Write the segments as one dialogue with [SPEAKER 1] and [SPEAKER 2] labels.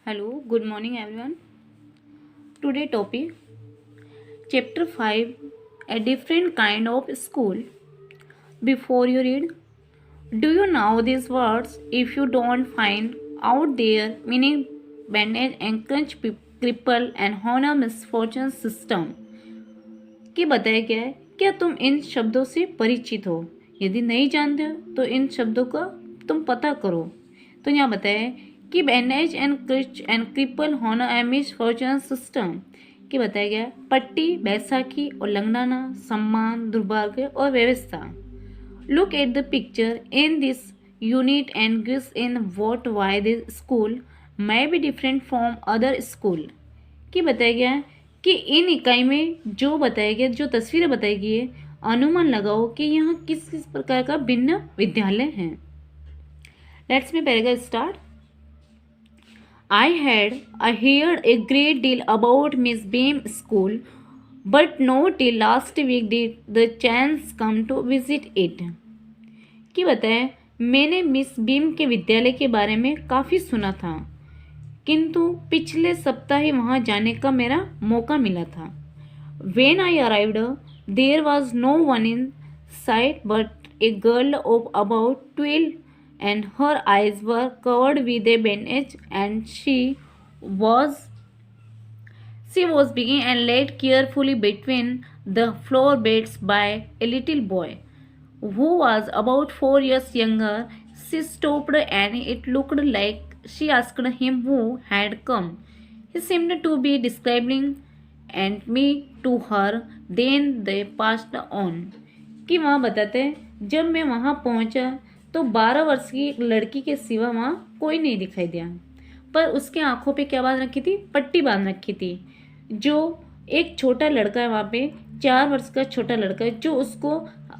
[SPEAKER 1] Hello, good morning everyone. Today topic Chapter 5 A different kind of school. Before you read, do you know these words? If you don't find out their meaning, bandage, encourage, cripple and honor misfortune system कि बताया गया है। क्या तुम इन शब्दों से परिचित हो? यदि नहीं जानते हो तो इन शब्दों का तुम पता करो। तो यहाँ बताया है कि बैंडेज एंड क्रिच एंड क्रिपल होना एमिस फॉर्चून सिस्टम कि बताया गया है पट्टी, बैसाखी और लंगड़ाना, सम्मान, दुर्भाग्य और व्यवस्था। Look at the picture in this unit and gives in what why this school may be different from other school कि बताया गया है कि इन इकाई में जो बताया गया जो तस्वीरें बताई गई है अनुमान लगाओ कि यहाँ किस किस प्रकार का भिन्न विद्यालय है। Let's me paragraph start. I had heard a great deal about Miss Beam School, but not till last week did the chance come to visit it. कि बताए मैंने मिस बीम के विद्यालय के बारे में काफ़ी सुना था, किंतु पिछले सप्ताह ही वहाँ जाने का मेरा मौका मिला था। When I arrived, there was no one in sight but a girl of about 12, and her eyes were covered with a bandage, and she was being and laid carefully between the floor beds by a little boy who was about 4 years younger. She stopped and it looked like she asked him who had come. He seemed to be describing and me to her. Then they passed on. कि वहाँ बताते हैं जब मैं वहाँ पहुँचा तो 12 वर्ष की एक लड़की के सिवा वहाँ कोई नहीं दिखाई दिया, पर उसके आंखों पे क्या बांध रखी थी? पट्टी बांध रखी थी। जो एक छोटा लड़का है वहाँ पे 4 वर्ष का छोटा लड़का है जो उसको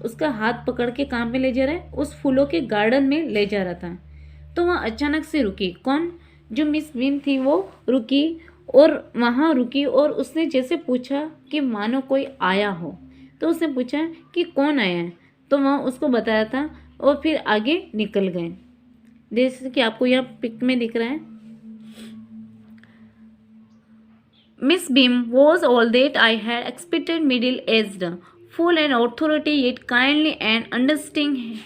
[SPEAKER 1] उसका हाथ पकड़ के कहाँ पे ले जा रहा है? उस फूलों के गार्डन में ले जा रहा था। तो वहाँ अचानक से रुकी। कौन? जो मिस बीम थी वो रुकी और वहाँ रुकी और उसने जैसे पूछा कि मानो कोई आया हो, तो उसने पूछा कि कौन आया है, तो वहाँ उसको बताया था और फिर आगे निकल गए। जैसे कि आपको यह पिक में दिख रहा है। Miss Beam was all that I had expected, middle-aged, full and authority, yet kindly and understanding.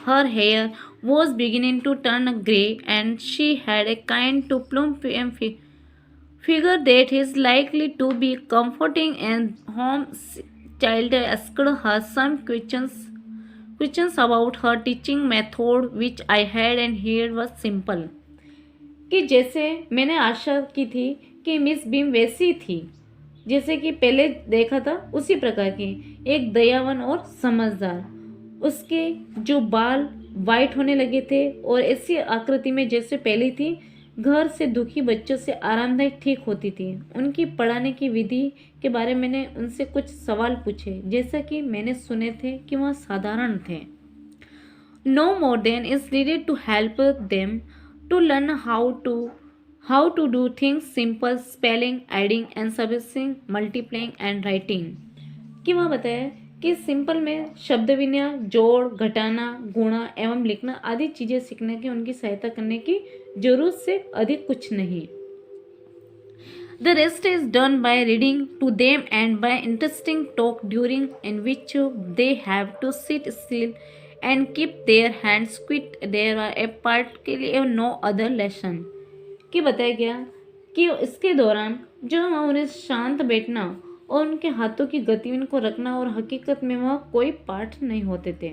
[SPEAKER 1] Her hair was beginning to turn grey, and she had a kind to plump figure that is likely to be comforting, and home child asked her some questions about her teaching method, which I had and heard was simple. कि जैसे मैंने आशा की थी कि miss beam वैसी थी जैसे कि पहले देखा था, उसी प्रकार की, एक दयावान और समझदार। उसके जो बाल वाइट होने लगे थे और ऐसी आकृति में जैसे पहली थी, घर से दुखी बच्चों से आरामदायक ठीक होती थी। उनकी पढ़ाने की विधि के बारे में मैंने उनसे कुछ सवाल पूछे, जैसा कि मैंने सुने थे कि वह साधारण थे। No more than is needed to help them to learn how to do things simple, spelling, adding and subtracting, multiplying and writing। कि वह बताया कि सिंपल में शब्द विन्यास, जोड़, घटाना, गुणा एवं लिखना आदि चीज़ें सीखने की उनकी सहायता करने की जरूरत से अधिक कुछ नहीं। The rest is done by reading to them and by interesting talk during in which they have to sit still and keep their hands quit there are a particularly no other lesson। कि बताया गया कि इसके दौरान जो उन्हें शांत बैठना और उनके हाथों की गति उनको रखना और हकीकत में वह कोई पाठ नहीं होते थे।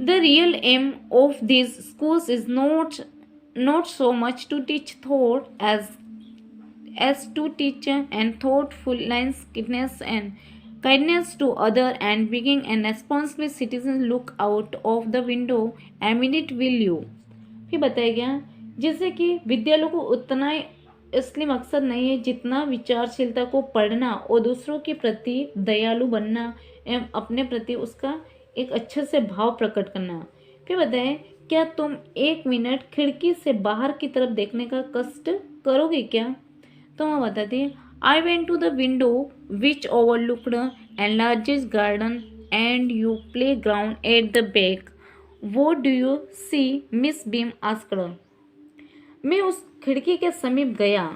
[SPEAKER 1] The real aim of these schools is not so much to teach thought as to teach and thoughtfulness, kindness to other and being and responsible citizen. Look out of the window a minute, will you। फिर बताया गया जैसे कि विद्यालयों को उतना असली मकसद नहीं है जितना विचारशीलता को पढ़ना और दूसरों के प्रति दयालु बनना एवं अपने प्रति उसका एक अच्छे से भाव प्रकट करना। फिर बताएं क्या तुम 1 मिनट खिड़की से बाहर की तरफ देखने का कष्ट करोगे क्या? तो वह बताती है I went to the window which overlooked a largest garden and your playground at the back. What do you see? Miss Beam asked. मैं उस खिड़की के समीप गया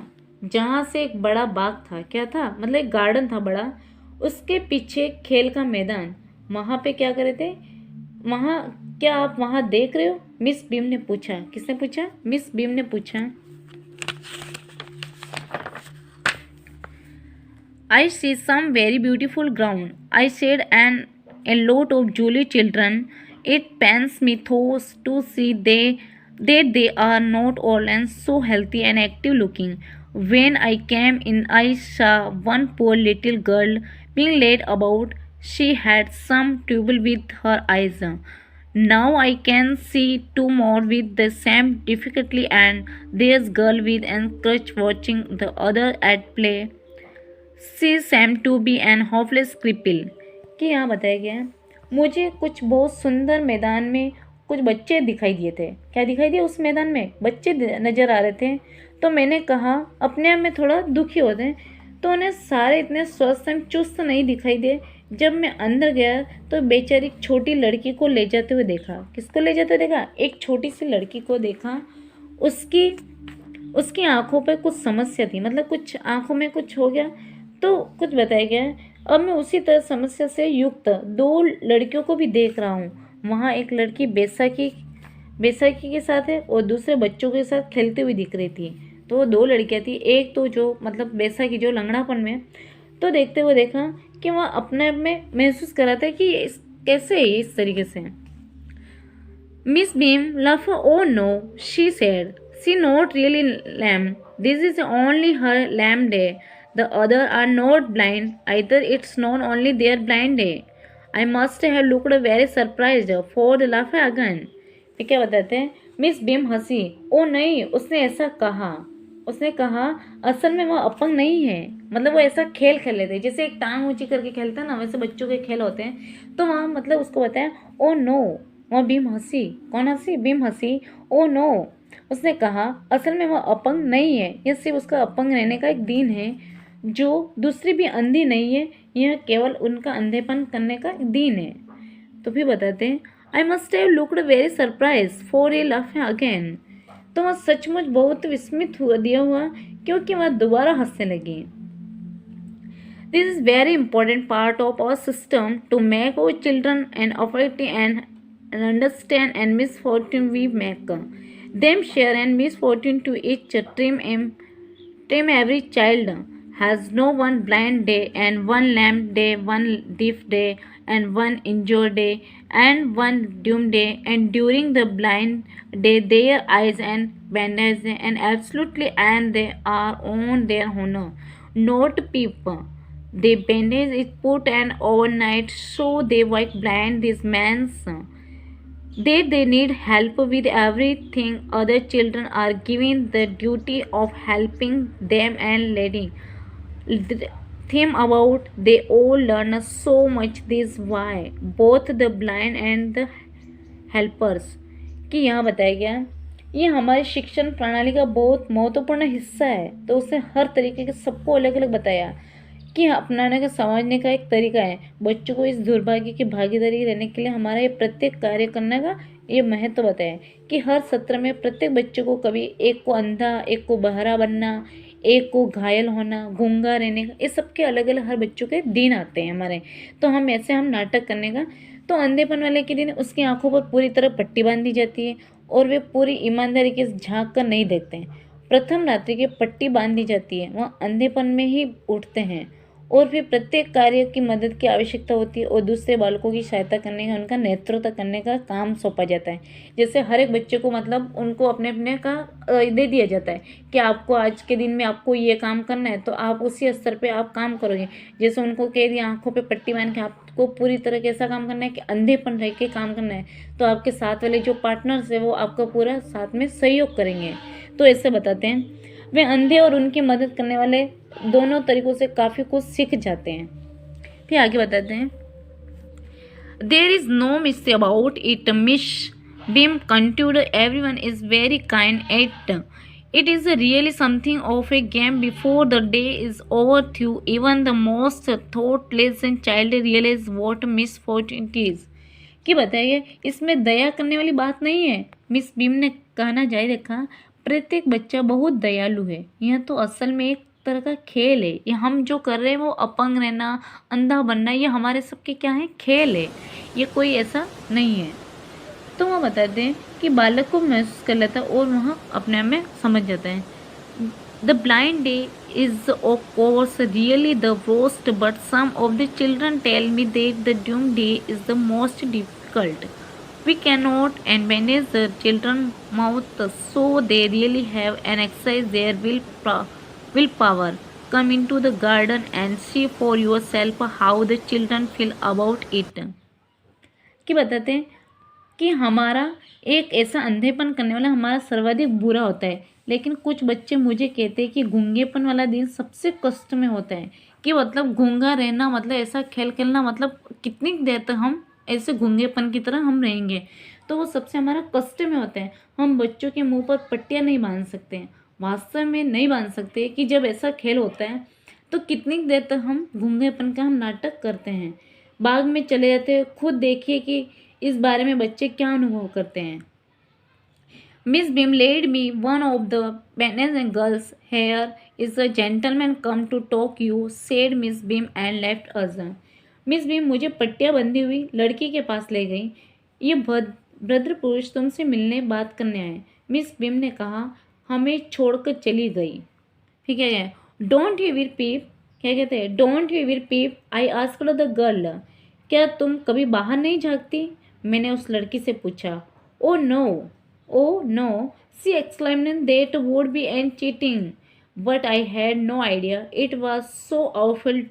[SPEAKER 1] जहाँ से एक बड़ा बाग था। क्या था? मतलब एक गार्डन था बड़ा, उसके पीछे खेल का मैदान। वहाँ पे क्या कर रहे थे? वहाँ, क्या आप वहाँ देख रहे हो? मिस बीम ने पूछा। किसने पूछा? मिस बीम ने पूछा। I see some very beautiful ground, I said, and a lot of jolly children. It pains me thoughts to see that they are not all and so healthy and active looking. When I came in, I saw one poor little girl being led about. She had some trouble with her eyes. Now I can see two more with the same difficulty, and there's girl with a crutch watching the other at play. She seems to be an hopeless cripple. कि यहाँ बताया गया है, मुझे कुछ बहुत सुंदर मैदान में कुछ बच्चे दिखाई दिए थे। क्या दिखाई दिए? उस मैदान में बच्चे नज़र आ रहे थे। तो मैंने कहा, अपने आप में थोड़ा दुखी होते हैं, तो उन्हें सारे इतने स्वस्थ एवं चुस्त नहीं दिखाई दे। जब मैं अंदर गया तो बेचारी एक छोटी लड़की को ले जाते हुए देखा। किसको ले जाते हुए देखा? एक छोटी सी लड़की को देखा। उसकी आंखों पर कुछ समस्या थी, मतलब कुछ आंखों में कुछ हो गया, तो कुछ बताया गया है। अब मैं उसी तरह समस्या से युक्त दो लड़कियों को भी देख रहा हूँ। वहाँ एक लड़की बैसाखी के साथ है और दूसरे बच्चों के साथ खेलती हुई दिख रही थी। तो वो दो लड़कियाँ थी, एक तो जो मतलब बैसाखी जो लंगड़ापन में, तो देखते हुए देखा कि वह अपने आप में महसूस कर रहा था कि कैसे है इस तरीके से। Miss beam laughed. Oh no, she said. She not really lame. This is only her lame day. The other are not blind either. It's not only their blind day. I must have looked very surprised for the laugh again. ये क्या बताते हैं? Miss beam हंसी। ओ नहीं, उसने ऐसा कहा। उसने कहा असल में वह अपंग नहीं है, मतलब वो ऐसा खेल खेल लेते हैं जैसे एक टांग ऊंची करके खेलता है ना, वैसे बच्चों के खेल होते हैं। तो वहाँ मतलब उसको बताया ओ नो। वह बीम हंसी। कौन हंसी? बीम हंसी। ओ नो, उसने कहा असल में वह अपंग नहीं है, यह सिर्फ उसका अपंग रहने का एक दिन है, जो दूसरी भी अंधी नहीं है, यह केवल उनका अंधेपन करने का दिन है। तो फिर बताते हैं I must have looked very surprise for a laugh again. तो वह सचमुच बहुत विस्मित हुआ क्योंकि वह दोबारा हंसने लगी। This is very important part of our system to make our children and affect and understand and misfortune we make them share and misfortune to each trim every child has no one blind day and one lame day, one deaf day and one injured day and one doomed day, and during the blind day their eyes and bandaged and absolutely, and they are on their honor, not peep. The bandage is put and overnight so they wake blind. This means that they need help with everything. Other children are given the duty of helping them and leading them about. They all learn so much. This why both the blind and the helpers। कि यहाँ बताया गया ये हमारी शिक्षण प्रणाली का बहुत महत्वपूर्ण हिस्सा है। तो उसे हर तरीके के सबको अलग अलग बताया कि अपनाने का समझने का एक तरीका है। बच्चों को इस दुर्भाग्य की भागीदारी रहने के लिए हमारा ये प्रत्येक कार्य करने का ये महत्व बताया कि हर सत्र में प्रत्येक बच्चे को कभी एक को अंधा, एक को बहरा बनना, एक को घायल होना, गूंगा रहने का, ये सबके अलग अलग हर बच्चों के दिन आते हैं हमारे। तो हम नाटक करने का, तो अंधेपन वाले के दिन उसकी आंखों पर पूरी तरह पट्टी बांधी जाती है और वे पूरी ईमानदारी के झांक कर नहीं देखते हैं। प्रथम रात्रि की पट्टी बांधी जाती है, वह अंधेपन में ही उठते हैं और फिर प्रत्येक कार्य की मदद की आवश्यकता होती है और दूसरे बालकों की सहायता करने का, उनका नेतृत्व करने का काम सौंपा जाता है। जैसे हर एक बच्चे को मतलब उनको अपने अपने का दे दिया जाता है कि आपको आज के दिन में आपको ये काम करना है, तो आप उसी स्तर पे आप काम करोगे। जैसे उनको कह दिया आंखों पे पट्टी बांध के आपको पूरी तरह कैसा काम करना है कि अंधेपन रह के काम करना है, तो आपके साथ वाले जो पार्टनर्स है वो आपका पूरा साथ में सहयोग करेंगे। तो ऐसे बताते हैं वे अंधे और उनकी मदद करने वाले दोनों तरीकों से काफ़ी कुछ सीख जाते हैं। फिर आगे बताते हैं there is no miss about it. Miss Beam continued everyone is very kind at it is really something of a game before the day is over through even the most thoughtless child realise what misfortune is. कि बताइए इसमें दया करने वाली बात नहीं है। Miss beam ने कहना जारी रखा प्रत्येक बच्चा बहुत दयालु है। यह तो असल में एक तरह का खेल है। ये हम जो कर रहे हैं वो अपंग रहना, अंधा बनना, ये हमारे सबके क्या है, खेल है। ये कोई ऐसा नहीं है। तो वह बताते हैं कि बालक को महसूस कर लेता है और वह अपने आप में समझ जाता है। The blind day is of course really the worst, but some of the children tell me that the doom day is the most difficult. We cannot and manage the children mouth, so they really have an exercise their willpower. Come into the garden and see for yourself how the children feel about it. कि बताते हैं कि हमारा एक ऐसा अंधेपन करने वाला हमारा सर्वाधिक बुरा होता है, लेकिन कुछ बच्चे मुझे कहते हैं कि गूंगेपन वाला दिन सबसे कष्ट में होता है। कि मतलब गूंगा रहना मतलब ऐसा खेल खेलना मतलब कितनी देर तक हम ऐसे गूंगेपन की तरह हम रहेंगे, तो वो सबसे हमारा कष्ट में होता है। हम बच्चों के मुंह पर पट्टियाँ नहीं बांध सकते हैं, वास्तव में नहीं बांध सकते कि जब ऐसा खेल होता है तो कितनी देर तक हम गूंगेपन का हम नाटक करते हैं, बाग में चले जाते हैं। खुद देखिए कि इस बारे में बच्चे क्या अनुभव करते हैं। Miss Beam laid me one of the banners and girls. Here is a gentleman come to talk you, said Miss Beam and left us. Miss beam मुझे पट्टियाँ बंधी हुई लड़की के पास ले गई। ये भद्र पुरुष तुमसे मिलने बात करने आए, मिस बीम ने कहा, हमें छोड़कर चली गई। फिर क्या है, डोंट यू विर पीप, क्या कहते हैं, डोंट यू विर पीप, आई आस्क्ड द गर्ल, क्या तुम कभी बाहर नहीं झाँकती, मैंने उस लड़की से पूछा। Oh no, she exclaimed, that would be an cheating, but I had no idea it was so awful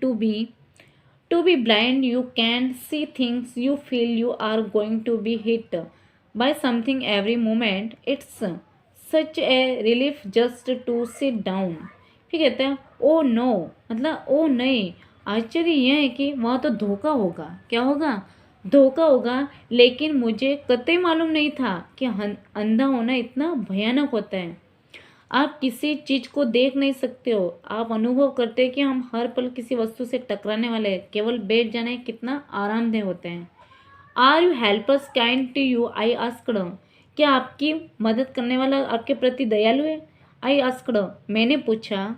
[SPEAKER 1] to be blind. You can see things, you feel you are going to be hit by something every moment. It's such a relief just to sit down. फिर कहते हैं oh no, मतलब ओ नहीं, आश्चर्य यह है कि वहाँ तो धोखा होगा। क्या होगा, धोखा होगा, लेकिन मुझे कतई मालूम नहीं था कि अंधा होना इतना भयानक होता है। आप किसी चीज़ को देख नहीं सकते हो, आप अनुभव करते हैं कि हम हर पल किसी वस्तु से टकराने वाले हैं। केवल बैठ जाना कितना आरामदेह होते हैं। Are you helpers kind to you, I asked, क्या आपकी मदद करने वाला आपके प्रति दयालु है, आई आस्क्ड, मैंने पूछा।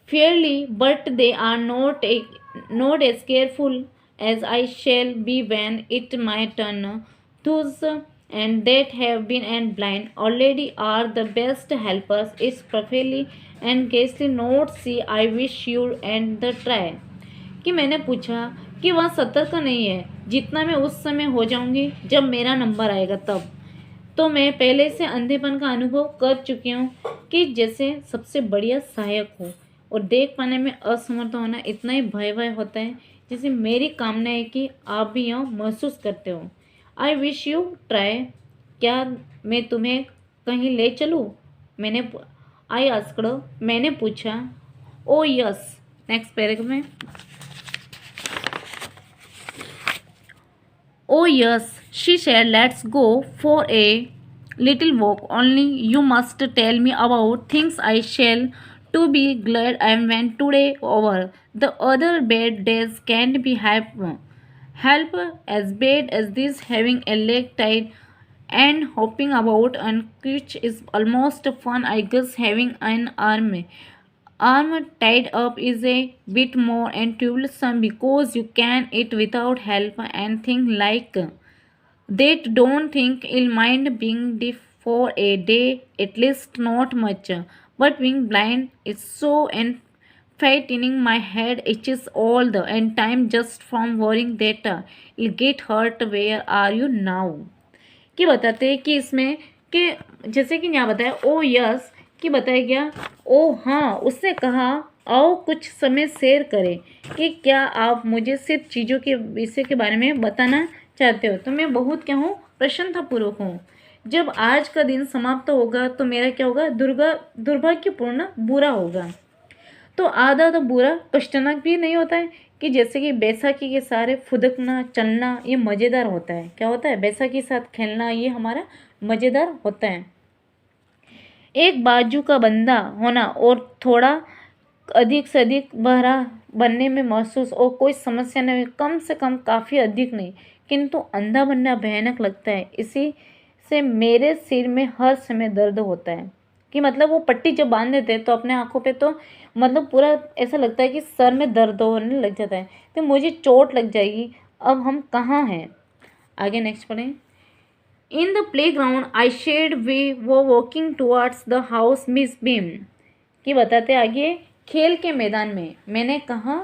[SPEAKER 1] Fairly, but they are not as careful as I shall be when it my turn, those and that have been and blind already are the best helpers. It's perfectly and ghastly not see. I wish you and the try. कि मैंने पूछा कि वह सतर्क नहीं है जितना मैं उस समय हो जाऊंगी जब मेरा नंबर आएगा, तब तो मैं पहले से अंधेपन का अनुभव कर चुकी हूँ कि जैसे सबसे बढ़िया सहायक हो, और देख पाने में असमर्थ होना इतना ही भय होता है जैसे मेरी कामना है कि आप भी यह महसूस करते हो। आई विश यू ट्राई, क्या मैं तुम्हें कहीं ले चलूँ, आई आस्क्ड, मैंने पूछा। ओ यस, नेक्स्ट पैराग्राफ में, oh yes, she said, let's go for a little walk, only you must tell me about things I shall to be glad I went today over. The other bad days can't be help as bad as this. Having a leg tied and hopping about on crutch is almost fun. I guess having an arm tied up is a bit more and troublesome because you can eat without help and things like that. Don't think I'll mind being deaf for a day, at least not much. But being blind is so fattening, my head itches all the time just from worrying that it'll get hurt. Where are you now? कि बताते हैं कि इसमें कि जैसे कि यहाँ बताया ओ यस कि बताया गया ओ हाँ, उससे कहा आओ कुछ समय शेयर करें कि क्या आप मुझे सिर्फ चीज़ों के विषय के बारे में बताना चाहते हो, तो मैं बहुत क्या हूँ, प्रसन्नतापूर्वक हूँ। जब आज का दिन समाप्त होगा तो मेरा क्या होगा, दुर्भाग्यपूर्ण बुरा होगा। तो आधा तो बुरा कष्टनाक भी नहीं होता है कि जैसे कि बैसाखी के सारे फुदकना चलना ये मज़ेदार होता है। क्या होता है, बैसाखी के साथ खेलना ये हमारा मज़ेदार होता है। एक बाजू का बंदा होना और थोड़ा अधिक से अधिक बहरा बनने में महसूस और कोई समस्या नहीं, कम से कम काफ़ी अधिक नहीं, किंतु अंधा बनना भयानक लगता है। इसी से मेरे सिर में हर समय दर्द होता है। कि मतलब वो पट्टी जब बांध देते हैं तो अपने आँखों पे तो मतलब पूरा ऐसा लगता है कि सर में दर्द होने लग जाता है, तो मुझे चोट लग जाएगी। अब हम कहाँ हैं? आगे नेक्स्ट पढ़ें। In the playground I said we were walking towards the house Miss Beam. कि बताते आगे, खेल के मैदान में मैंने कहा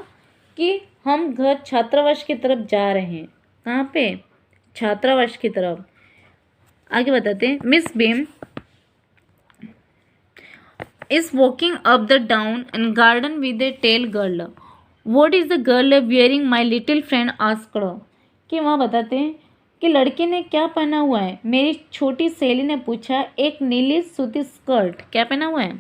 [SPEAKER 1] कि हम घर छात्रावास की तरफ जा रहे हैं। कहाँ पे? छात्रावास की तरफ। आगे बताते हैं, miss beam is walking up the down and garden with a tall girl. What is the girl wearing? My little friend asked. कि वहाँ बताते हैं कि लड़के ने क्या पहना हुआ है, मेरी छोटी सहेली ने पूछा। एक नीली सूती स्कर्ट। क्या पहना हुआ है?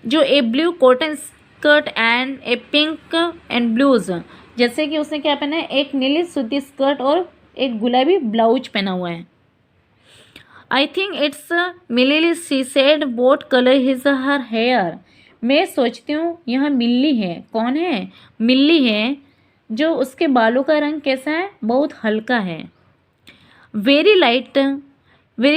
[SPEAKER 1] जो a blue cotton skirt and a pink and blouse. जैसे कि उसने क्या पहना है, एक नीली सूती स्कर्ट और एक गुलाबी ब्लाउज पहना हुआ है। I think it's Milly, she said. What colour is her hair? मैं सोचती हूँ यह मिल्ली है। कौन है? मिल्ली है। जो उसके बालों का रंग कैसा है? बहुत हल्का है। Very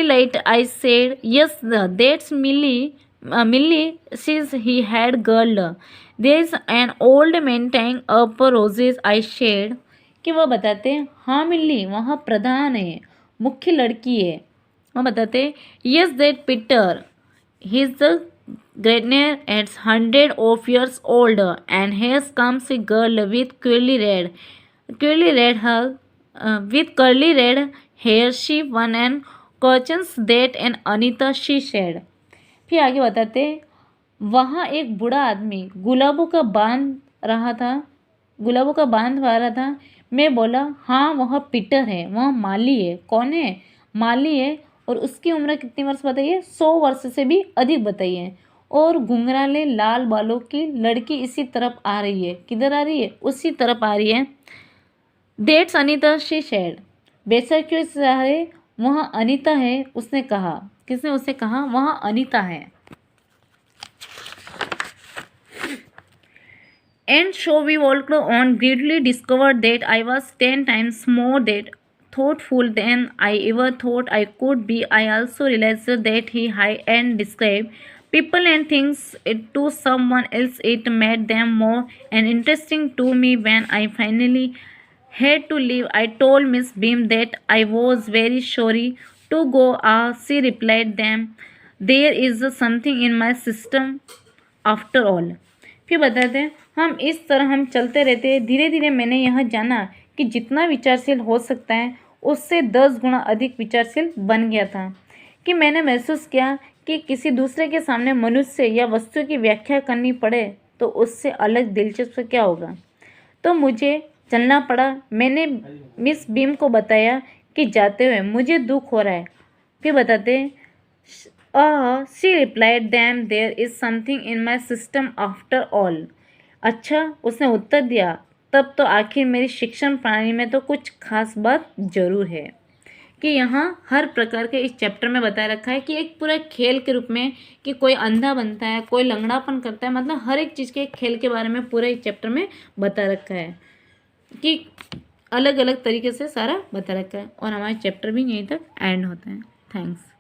[SPEAKER 1] light I said. Yes that's Milly. Milly she's he head girl. There is an old man tying up roses. I said. कि वह बताते हैं, हाँ मिल्ली वहाँ प्रधान है, मुख्य लड़की है। वह बताते, yes that Peter he is the ग्रेटनर एट्स 100 of years old and here comes a girl with curly red hair. She won and cautions that and Anita she said. फिर आगे बताते, वहाँ एक बूढ़ा आदमी गुलाबों का बांध रहा था। मैं बोला, हाँ वह पीटर है, वह माली है। कौन है? माली है। और उसकी उम्र कितनी वर्ष बताइए? 100 वर्ष से भी अधिक बताइए। और घुंघराले लाल बालों की लड़की इसी तरफ आ रही है। किधर आ रही है? उसी तरफ आ रही है। That's Anita she shade. बेशक क्यों सहारे, वह अनीता है। उसने कहा। किसने? उसने कहा वह अनीता है। And so we walked on, greedily discovered that I was 10 times more that thoughtful than I ever thought I could be. I also realized that he high and described people and things to someone else. It made them more and interesting to me. When I finally had to leave, I told Miss Beam that I was very sorry to go. She replied, them there is something in my system after all. फिर बताते हैं, हम चलते रहते। धीरे धीरे मैंने यह जाना कि जितना विचारशील हो सकता है उससे 10 गुना अधिक विचारशील बन गया था। कि मैंने महसूस किया कि किसी दूसरे के सामने मनुष्य या वस्तु की व्याख्या करनी पड़े तो उससे अलग दिलचस्प क्या होगा। तो मुझे चलना पड़ा। मैंने मिस बीम को बताया कि जाते हुए मुझे दुख हो रहा है। फिर बताते हैं, she replied, them there is something in my system after all. अच्छा, उसने उत्तर दिया, तब तो आखिर मेरी शिक्षण प्रणाली में तो कुछ खास बात जरूर है। कि यहाँ हर प्रकार के इस चैप्टर में बताया रखा है कि एक पूरा खेल के रूप में कि कोई अंधा बनता है, कोई लंगड़ापन करता है, मतलब हर एक चीज़ के खेल के बारे में पूरा इस चैप्टर में बता रखा है कि अलग अलग तरीके से सारा बता रखा है। और हमारा चैप्टर भी यहीं तक एंड होता है। थैंक्स।